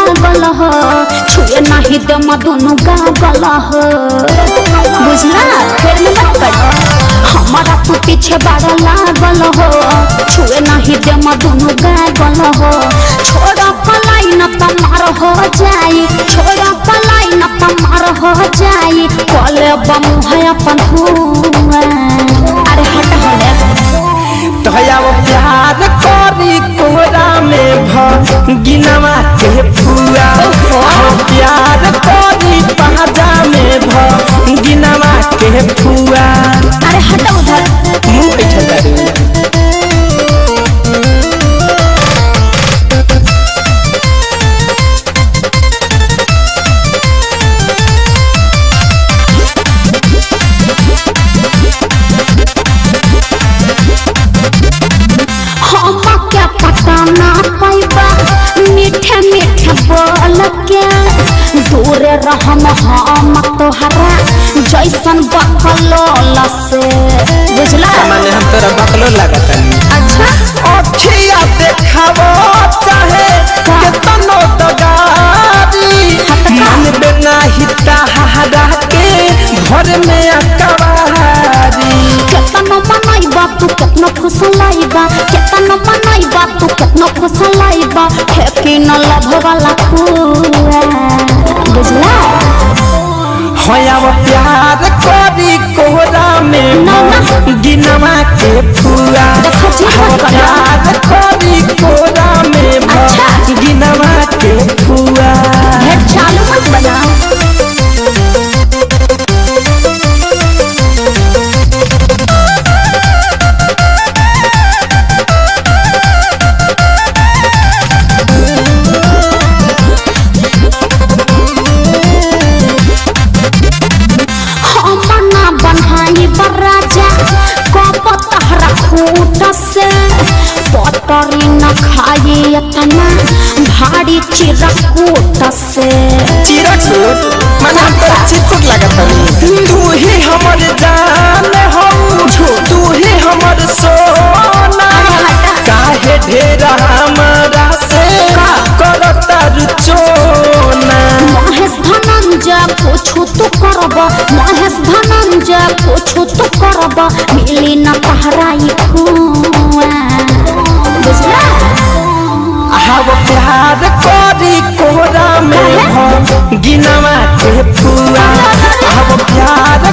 लागल हो छुए नहीं दे दोनों गागल हो बुझला फिर में मत कर हमारा तू पीछे बड़ा लागल हो छुए नहीं दे दोनों गागल हो छोड़ा पलाई न तमार हो जाई छोड़ा पलाई न तमार हो जाई कले बमु है अपन हुआ अरे हट हट तोया वो प्यार करी कोहरा में गिनवा के फुआ प्यार करी पाजा में गिनवा के फुआ अरे हट उधर मुंह पे छल मीठे मीठे बोल के दूर रहम हम तोहरा जैसन बकलोल से बुझला माने हम तोरा बकलोल लागत अच्छा अखिया देखावो चाहे केतनो दगारी मन बिना हिता हरा के घर में अकवारी केतनो मनाई बात तू केतनो खुशलाई बा केतनो मनाई बात तू केतनो खुशलाई बा ठेकी न लभ वाला खुआ बुझला होया वो प्यार करी कोहरा में गिनवा के फुआ प्यार करी कोहरा में गिनवा के फुआ चालू मत बनाओ पटरी न खाए इतना भारी चिरकूट से चिरकूट माने हम तोरा चिरकूट लागत तू ही हमर जान हो तू ही हमर सोना काहे ढेर हमरा से करता रुचोना महेश धनंजय पूछू तो करब महेश धनंजय पूछू तो करब मिली न पहराई खुआ बुझला हव प्यार करी कोहरा में गिनवा के फुआ हव प्यार